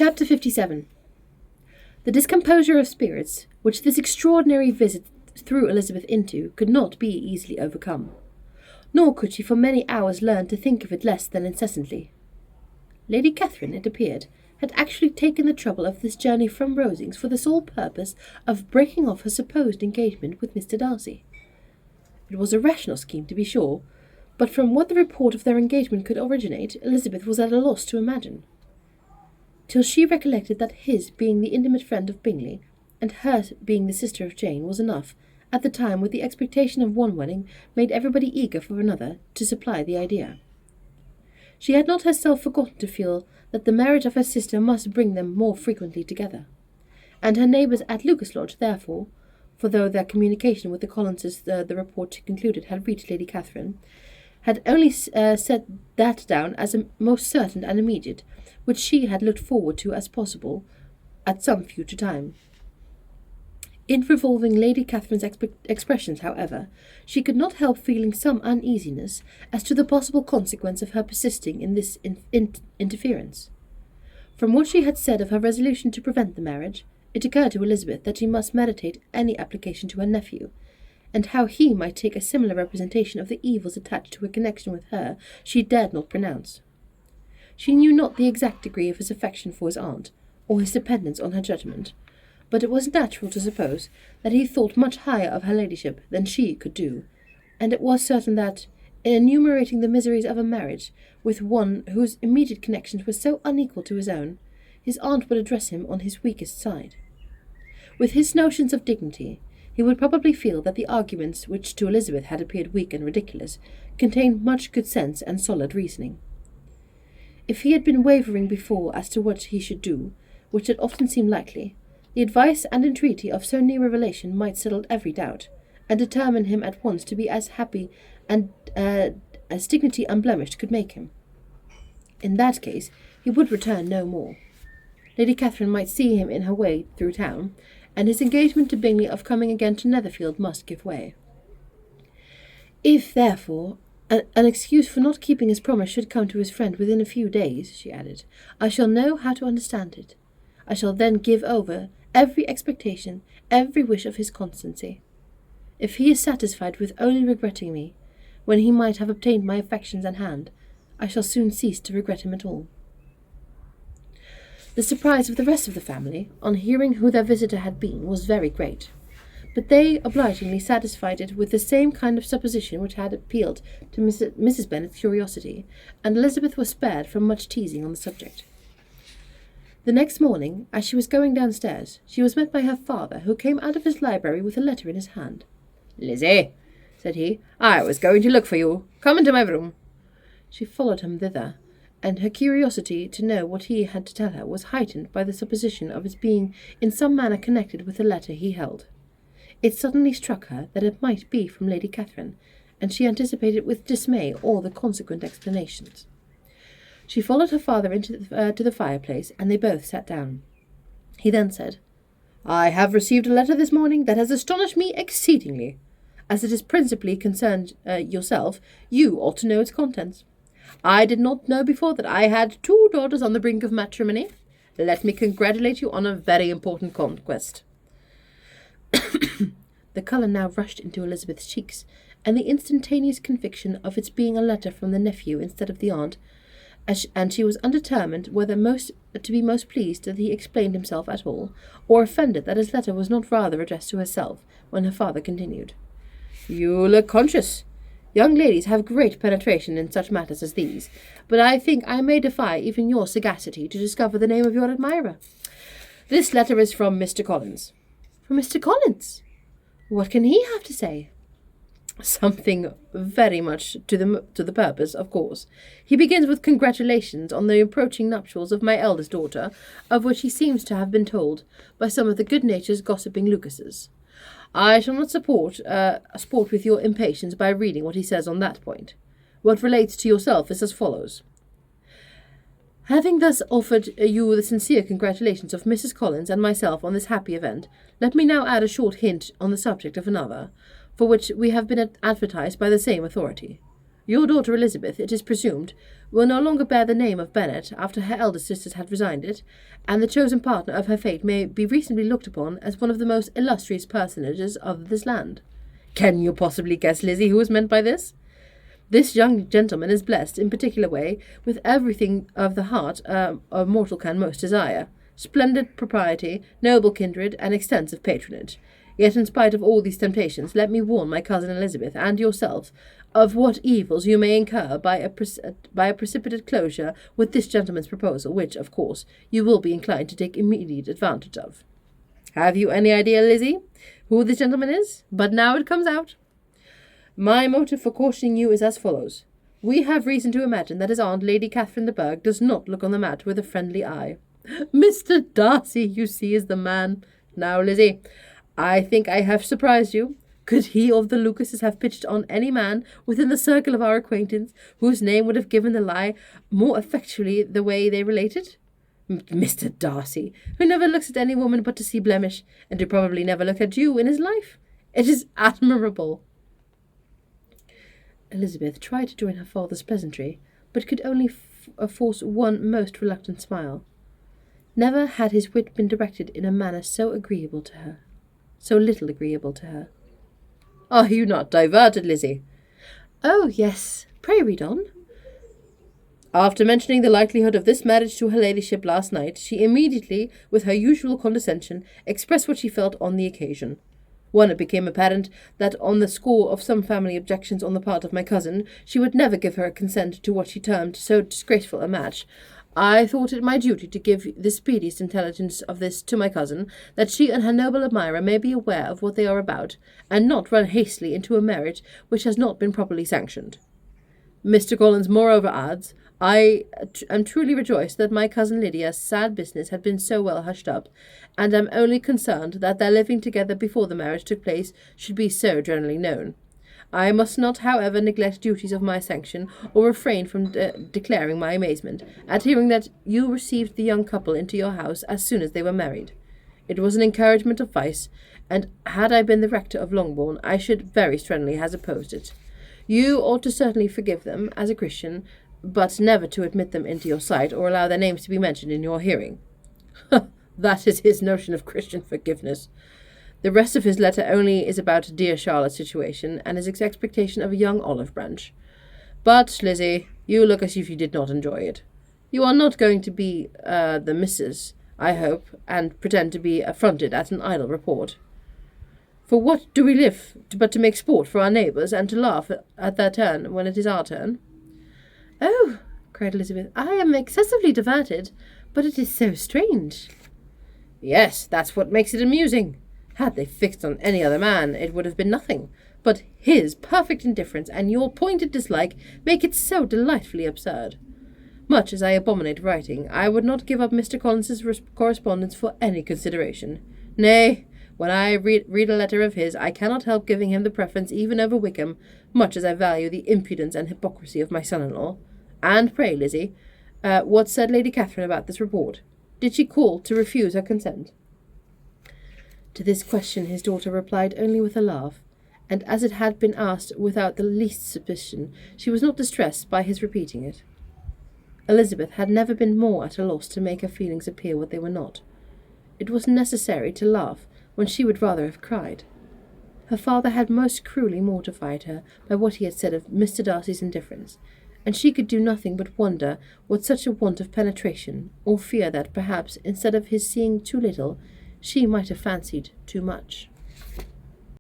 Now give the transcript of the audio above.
Chapter 57. The discomposure of spirits, which this extraordinary visit threw Elizabeth into, could not be easily overcome. Nor could she for many hours learn to think of it less than incessantly. Lady Catherine, it appeared, had actually taken the trouble of this journey from Rosings for the sole purpose of breaking off her supposed engagement with Mr. Darcy. It was a rational scheme, to be sure, but from what the report of their engagement could originate, Elizabeth was at a loss to imagine. Till she recollected that his being the intimate friend of Bingley, and her being the sister of Jane, was enough, at the time, with the expectation of one wedding, made everybody eager for another, to supply the idea. She had not herself forgotten to feel that the marriage of her sister must bring them more frequently together, and her neighbours at Lucas Lodge, therefore, for though their communication with the Collinses, the report she concluded had reached Lady Catherine, had only set that down as a most certain and immediate, which she had looked forward to as possible at some future time. In revolving Lady Catherine's expressions, however, she could not help feeling some uneasiness as to the possible consequence of her persisting in this interference. From what she had said of her resolution to prevent the marriage, it occurred to Elizabeth that she must meditate any application to her nephew, and how he might take a similar representation of the evils attached to a connection with her she dared not pronounce. She knew not the exact degree of his affection for his aunt, or his dependence on her judgment, but it was natural to suppose that he thought much higher of her ladyship than she could do, and it was certain that, in enumerating the miseries of a marriage with one whose immediate connections were so unequal to his own, his aunt would address him on his weakest side. With his notions of dignity, he would probably feel that the arguments which to Elizabeth had appeared weak and ridiculous contained much good sense and solid reasoning. If he had been wavering before as to what he should do, which had often seemed likely, the advice and entreaty of so near a relation might settle every doubt, and determine him at once to be as happy and as dignity unblemished could make him. In that case, he would return no more. Lady Catherine might see him in her way through town, and his engagement to Bingley of coming again to Netherfield must give way. If, therefore, an excuse for not keeping his promise should come to his friend within a few days, she added, I shall know how to understand it. I shall then give over every expectation, every wish of his constancy. If he is satisfied with only regretting me, when he might have obtained my affections and hand, I shall soon cease to regret him at all. The surprise of the rest of the family, on hearing who their visitor had been, was very great, but they obligingly satisfied it with the same kind of supposition which had appealed to Mrs. Bennet's curiosity, and Elizabeth was spared from much teasing on the subject. The next morning, as she was going downstairs, she was met by her father, who came out of his library with a letter in his hand. "Lizzie," said he, "I was going to look for you. Come into my room." She followed him thither, and her curiosity to know what he had to tell her was heightened by the supposition of his being in some manner connected with the letter he held. It suddenly struck her that it might be from Lady Catherine, and she anticipated with dismay all the consequent explanations. She followed her father into to the fireplace, and they both sat down. He then said, "I have received a letter this morning that has astonished me exceedingly. As it is principally concerned yourself, you ought to know its contents. I did not know before that I had 2 daughters on the brink of matrimony. Let me congratulate you on a very important conquest." The colour now rushed into Elizabeth's cheeks, and the instantaneous conviction of its being a letter from the nephew instead of the aunt, and she was undetermined whether to be most pleased that he explained himself at all, or offended that his letter was not rather addressed to herself, when her father continued, "You look conscious. Young ladies have great penetration in such matters as these, but I think I may defy even your sagacity to discover the name of your admirer. This letter is from Mr. Collins." "From Mr. Collins? What can he have to say?" "Something very much to the purpose, of course. He begins with congratulations on the approaching nuptials of my eldest daughter, of which he seems to have been told by some of the good-natured gossiping Lucases. I shall not sport with your impatience by reading what he says on that point. What relates to yourself is as follows. Having thus offered you the sincere congratulations of Mrs. Collins and myself on this happy event, let me now add a short hint on the subject of another, for which we have been advertised by the same authority. Your daughter Elizabeth, it is presumed, will no longer bear the name of Bennet after her elder sisters had resigned it, and the chosen partner of her fate may be reasonably looked upon as one of the most illustrious personages of this land. Can you possibly guess, Lizzie, who is meant by this? This young gentleman is blessed, in particular way, with everything of the heart a mortal can most desire. Splendid propriety, noble kindred, and extensive patronage. Yet in spite of all these temptations, let me warn my cousin Elizabeth and yourselves of what evils you may incur by a precipitate closure with this gentleman's proposal, which, of course, you will be inclined to take immediate advantage of. Have you any idea, Lizzie, who this gentleman is? But now it comes out. My motive for cautioning you is as follows. We have reason to imagine that his aunt, Lady Catherine de Bourgh, does not look on the matter with a friendly eye. Mr. Darcy, you see, is the man. Now, Lizzie, I think I have surprised you. Could he of the Lucases have pitched on any man within the circle of our acquaintance whose name would have given the lie more effectually the way they related? Mr. Darcy, who never looks at any woman but to see blemish, and who probably never looked at you in his life. It is admirable. Elizabeth tried to join her father's pleasantry, but could only force one most reluctant smile. Never had his wit been directed in a manner so agreeable to her, so little agreeable to her. Are you not diverted, Lizzie? Oh, yes. Pray read on. After mentioning the likelihood of this marriage to her ladyship last night, she immediately, with her usual condescension, expressed what she felt on the occasion. When it became apparent that on the score of some family objections on the part of my cousin, she would never give her consent to what she termed so disgraceful a match, I thought it my duty to give the speediest intelligence of this to my cousin, that she and her noble admirer may be aware of what they are about, and not run hastily into a marriage which has not been properly sanctioned. Mr. Collins moreover adds, I am truly rejoiced that my cousin Lydia's sad business had been so well hushed up, and am only concerned that their living together before the marriage took place should be so generally known. I must not, however, neglect duties of my sanction, or refrain from declaring my amazement at hearing that you received the young couple into your house as soon as they were married. It was an encouragement of vice, and had I been the rector of Longbourn, I should very strenuously have opposed it. You ought to certainly forgive them as a Christian, but never to admit them into your sight, or allow their names to be mentioned in your hearing. That is his notion of Christian forgiveness. The rest of his letter only is about dear Charlotte's situation, and his expectation of a young olive branch. But, Lizzie, you look as if you did not enjoy it. You are not going to be the missus, I hope, and pretend to be affronted at an idle report. For what do we live but to make sport for our neighbours, and to laugh at their turn when it is our turn? Oh, cried Elizabeth, I am excessively diverted, but it is so strange. Yes, that's what makes it amusing. Had they fixed on any other man, it would have been nothing. But his perfect indifference and your pointed dislike make it so delightfully absurd. Much as I abominate writing, I would not give up Mr. Collins's correspondence for any consideration. Nay, when I read a letter of his, I cannot help giving him the preference even over Wickham, much as I value the impudence and hypocrisy of my son-in-law. And pray, Lizzie, what said Lady Catherine about this report? Did she call to refuse her consent? To this question his daughter replied only with a laugh, and as it had been asked without the least suspicion, she was not distressed by his repeating it. Elizabeth had never been more at a loss to make her feelings appear what they were not. It was necessary to laugh when she would rather have cried. Her father had most cruelly mortified her by what he had said of Mr. Darcy's indifference, and she could do nothing but wonder what such a want of penetration, or fear that perhaps, instead of his seeing too little, she might have fancied too much.